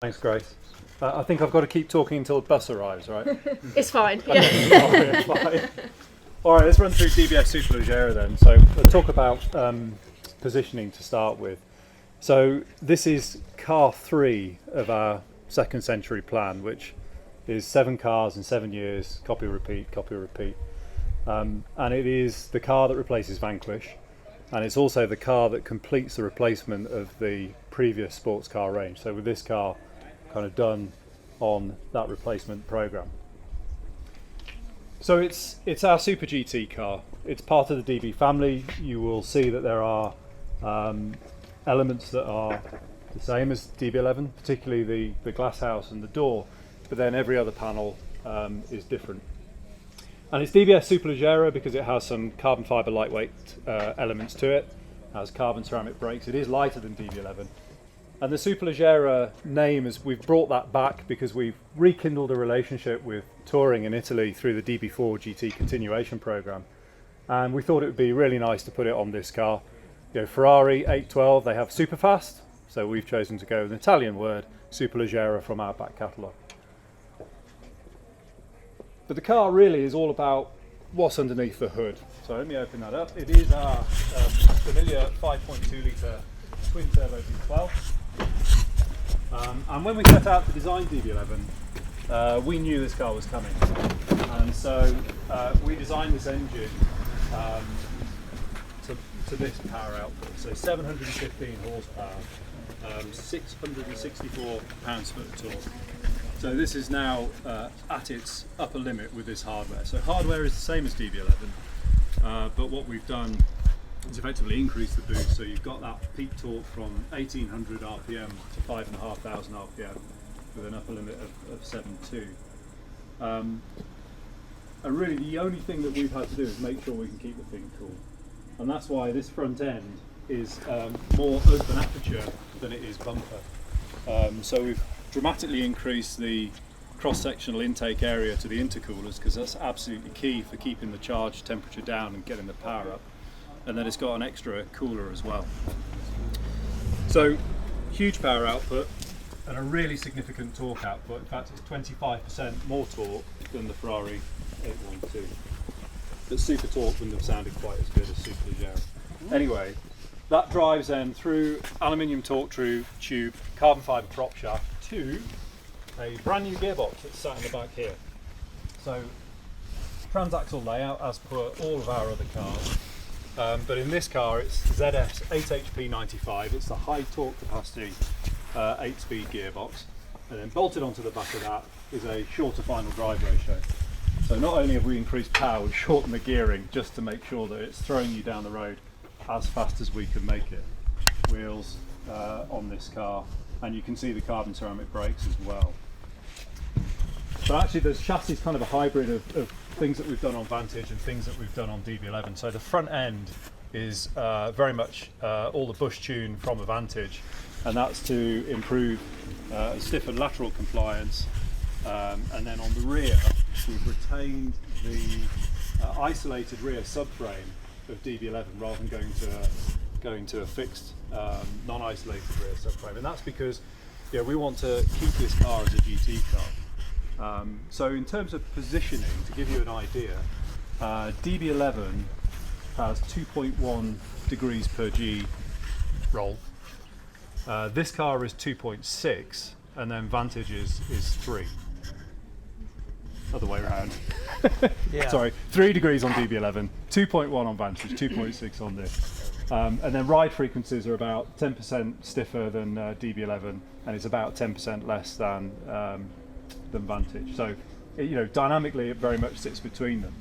Thanks, Grace. I think I've got to keep talking until the bus arrives, right? It's fine. Okay, it's fine. All right, let's run through DBS Superleggera then. So let's talk about positioning to start with. So this is car 3 of our second century plan, which is 7 cars in 7 years, copy, repeat, copy, repeat. And it is the car that replaces Vanquish, and it's also the car that completes the replacement of the previous sports car range. So with this car kind of done on that replacement program. So it's our Super GT car. It's part of the DB family. You will see that there are elements that are the same as DB11, particularly the glass house and the door, but then every other panel is different. And it's DBS Superleggera because it has some carbon fibre lightweight elements to it. It has carbon ceramic brakes. It is lighter than DB11. And the Superleggera name, we've brought that back because we've rekindled a relationship with touring in Italy through the DB4 GT continuation program. And we thought it would be really nice to put it on this car. You know, Ferrari 812, they have Superfast, so we've chosen to go with an Italian word, Superleggera, from our back catalogue. But the car really is all about what's underneath the hood. So let me open that up. It is our familiar 5.2 litre twin turbo V12. And when we set out to design DB11, we knew this car was coming. And so we designed this engine to this power output. So 715 horsepower, 664 pounds-foot of torque. So this is now at its upper limit with this hardware. So hardware is the same as DB11, but what we've done is effectively increase the boost. So you've got that peak torque from 1800 RPM to 5,500 RPM with an upper limit of 7.2. And really the only thing that we've had to do is make sure we can keep the thing cool. And that's why this front end is more open aperture than it is bumper. So we've dramatically increased the cross-sectional intake area to the intercoolers because that's absolutely key for keeping the charge temperature down and getting the power up. And then it's got an extra cooler as well. So huge power output and a really significant torque output. In fact, it's 25% more torque than the Ferrari 812. But super torque wouldn't have sounded quite as good as Superleggera. Anyway, that drives then through aluminium torque tube, carbon fibre prop shaft to a brand new gearbox that's sat in the back here. So transaxle layout as per all of our other cars. But in this car it's ZF's 8HP 95, it's the high torque capacity 8-speed gearbox, and then bolted onto the back of that is a shorter final drive ratio. So not only have we increased power, we've shortened the gearing just to make sure that it's throwing you down the road as fast as we can make it. Wheels on this car, and you can see the carbon ceramic brakes as well. But actually the chassis is kind of a hybrid of things that we've done on Vantage and things that we've done on DB11. So the front end is very much all the bush tune from a Vantage, and that's to improve stiffer lateral compliance. And then on the rear, we've retained the isolated rear subframe of DB11 rather than going to a fixed non-isolated rear subframe, and that's because we want to keep this car as a GT car. So in terms of positioning, to give you an idea, DB11 has 2.1 degrees per G roll. This car is 2.6, and then Vantage is 3. Other way around. Yeah. Sorry, 3 degrees on DB11, 2.1 on Vantage, 2.6 on this. And then ride frequencies are about 10% stiffer than DB11, and it's about 10% less than Vantage. So, dynamically, it very much sits between them.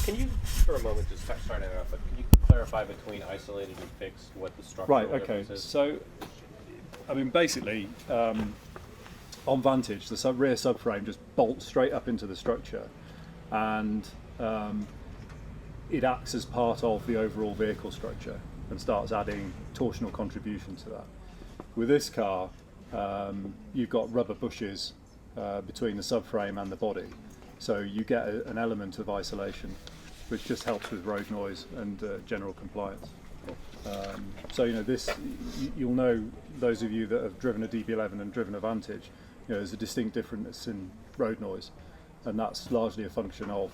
Can you, for a moment, just sorry to interrupt, but can you clarify between isolated and fixed what the structural difference is? So, I mean, basically, on Vantage, the rear subframe just bolts straight up into the structure, and it acts as part of the overall vehicle structure and starts adding torsional contribution to that. With this car, you've got rubber bushes between the subframe and the body, so you get an element of isolation, which just helps with road noise and general compliance. So this, you'll know, those of you that have driven a DB11 and driven a Vantage, there's a distinct difference in road noise, and that's largely a function of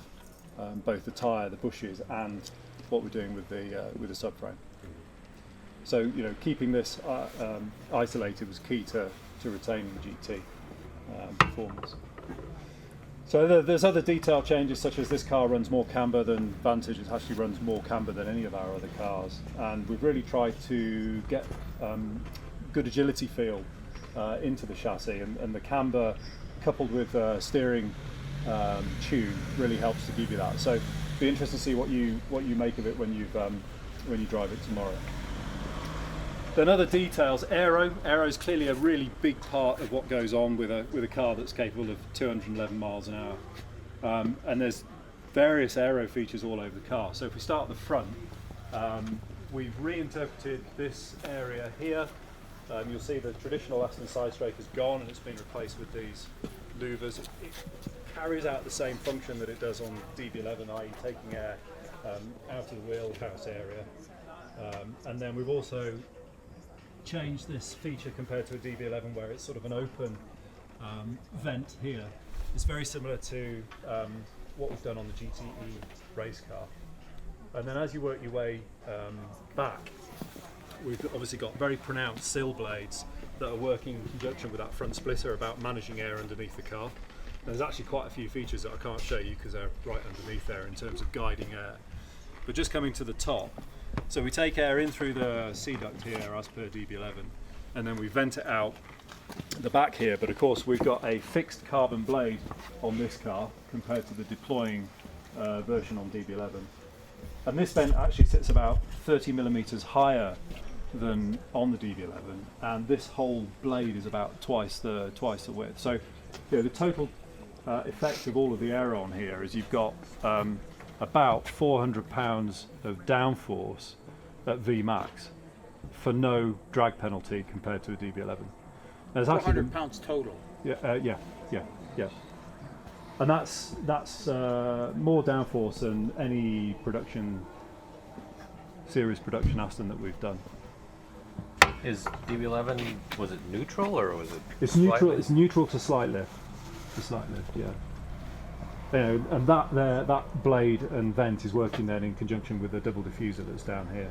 both the tyre, the bushes, and what we're doing with the subframe. So keeping this isolated was key to retaining GT performance. So there's other detail changes, such as this car runs more camber than Vantage. It actually runs more camber than any of our other cars, and we've really tried to get good agility feel into the chassis, and the camber coupled with steering tune really helps to give you that. So it'll be interesting to see what you make of it when you drive it tomorrow. Then other details, aero is clearly a really big part of what goes on with a car that's capable of 211 miles an hour. And there's various aero features all over the car. So if we start at the front, we've reinterpreted this area here. You'll see the traditional Aston side strake is gone and it's been replaced with these louvers. It carries out the same function that it does on DB11, i.e. taking air out of the wheelhouse area. And then we've also changed this feature compared to a DB11 where it's sort of an open vent here. It's very similar to what we've done on the GTE race car. And then as you work your way back, we've obviously got very pronounced sill blades that are working in conjunction with that front splitter about managing air underneath the car. There's actually quite a few features that I can't show you because they're right underneath there in terms of guiding air. But just coming to the top, so we take air in through the C duct here as per DB11, and then we vent it out the back here, but of course we've got a fixed carbon blade on this car compared to the deploying version on DB11. And this vent actually sits about 30 millimeters higher than on the DB11, and this whole blade is about twice the width. So the total effect of all of the air on here is you've got about 400 pounds of downforce at Vmax for no drag penalty compared to a DB11. 400 pounds total. Yeah. And that's more downforce than any series production Aston that we've done. Is DB11, was it neutral or was it? It's neutral. It's neutral to slight lift. Yeah. And that blade and vent is working then in conjunction with the double diffuser that's down here.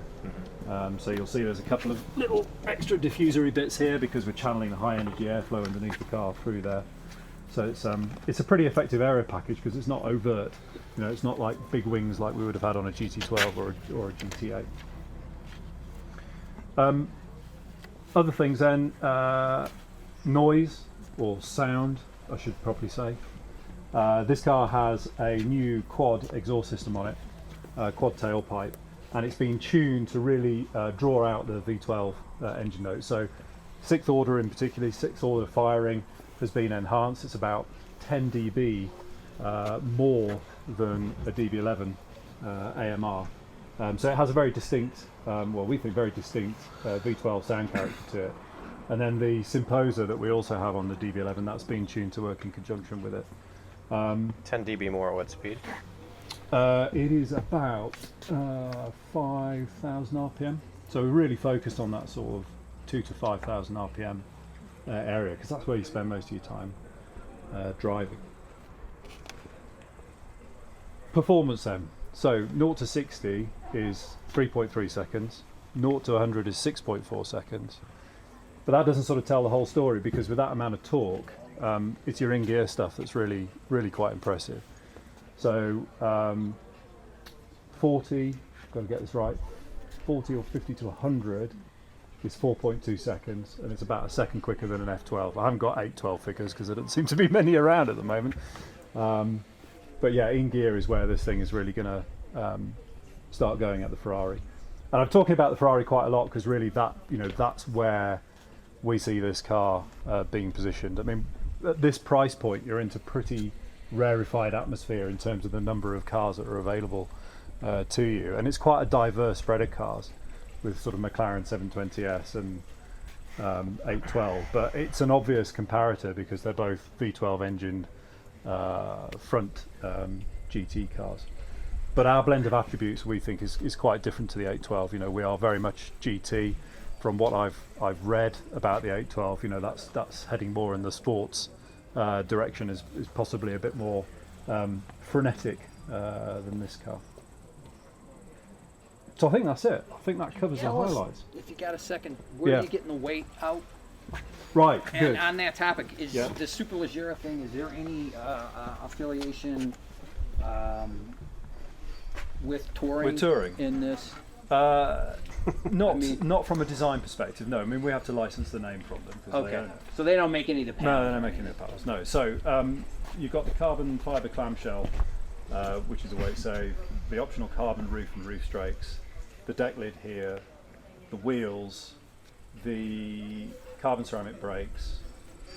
Mm-hmm. So you'll see there's a couple of little extra diffusory bits here because we're channeling the high energy airflow underneath the car through there. So it's a pretty effective aero package because it's not overt. It's not like big wings like we would have had on a GT12 or a GT8. Other things then, noise or sound, I should probably say. This car has a new quad exhaust system on it, quad tailpipe, and it's been tuned to really draw out the V12 engine notes. So sixth order in particular, sixth order firing has been enhanced. It's about 10 dB more than a DB11 AMR. So it has a very distinct, we think very distinct V12 sound character to it. And then the Symposer that we also have on the DB11, that's been tuned to work in conjunction with it. 10 dB more at what speed? It is about 5,000 RPM. So we're really focused on that sort of 2,000 to 5,000 RPM area because that's where you spend most of your time driving. Performance then. So 0 to 60 is 3.3 seconds, 0 to 100 is 6.4 seconds. But that doesn't sort of tell the whole story because with that amount of torque, it's your in-gear stuff that's really quite impressive. So 40, got to get this right, 40 or 50 to 100 is 4.2 seconds, and it's about a second quicker than an F12. I haven't got 812 figures because there don't seem to be many around at the moment. But yeah, in gear is where this thing is really going to start going at the Ferrari. And I'm talking about the Ferrari quite a lot because really that's where we see this car being positioned. I mean, at this price point, you're into pretty rarefied atmosphere in terms of the number of cars that are available to you, and it's quite a diverse spread of cars with sort of McLaren 720S and 812. But it's an obvious comparator because they're both V12 engined front GT cars. But our blend of attributes we think is quite different to the 812. You know, we are very much GT. From what I've read about the 812, you know, that's heading more in the sports direction, is possibly a bit more frenetic than this car. So I think that's it. I think that covers the highlights. If you got a second, where are you getting the weight out? Right, and good. On that topic, is the Superleggera thing, is there any affiliation with touring in this? Not from a design perspective, no. I mean, we have to license the name from them. They own it. So they don't make any of the panels? No, they don't make any of the panels, no. So you've got the carbon fibre clamshell, which is a weight save, the optional carbon roof and roof strakes, the deck lid here, the wheels, the carbon ceramic brakes,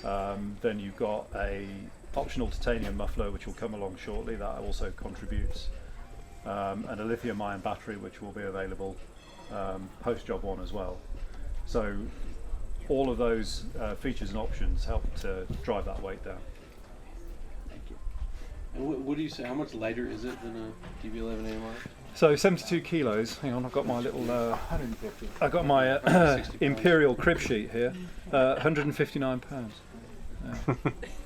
then you've got a optional titanium muffler which will come along shortly, that also contributes, and a lithium ion battery which will be available post job one as well. So all of those features and options help to drive that weight down. Thank you. And what do you say, how much lighter is it than a DB11 AMR? So 72 kilos. Hang on, I've got my little. 150. I've got my imperial crib sheet here. 159 pounds. Yeah.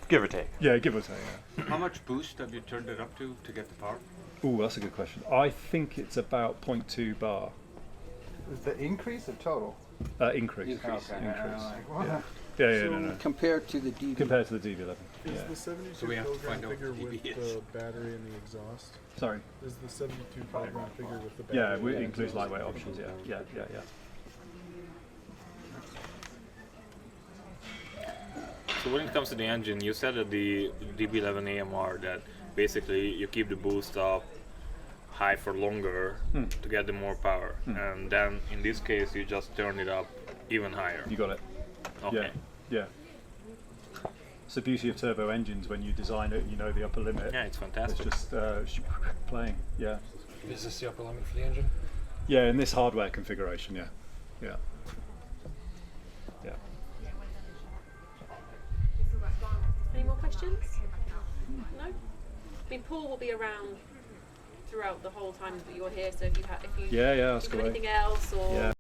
Give or take. Yeah, give or take. Yeah. How much boost have you turned it up to get the power? Ooh, that's a good question. I think it's about 0.2 bar. Is the increase or total? Increase. Okay. Yeah, no. Compared to the DB? Compared to the DB11. Is Yeah. the 72 So we have to kilogram find out figure what with DB the is. battery and the exhaust? Sorry. Is the 72 kilogram figure with the battery? Yeah, and it the includes exhaust? lightweight options. Yeah. So when it comes to the engine, you said that the DB11 AMR that basically you keep the boost up high for longer to get the more power, and then in this case you just turn it up even higher. You got it. Okay. Yeah. It's the beauty of turbo engines. When you design it, you know the upper limit. Yeah, it's fantastic. It's just playing. Yeah. Is this the upper limit for the engine? Yeah, in this hardware configuration. Yeah. Any more questions? No? I mean, Paul will be around throughout the whole time that you're here, so if you Yeah, think ask of away. anything else or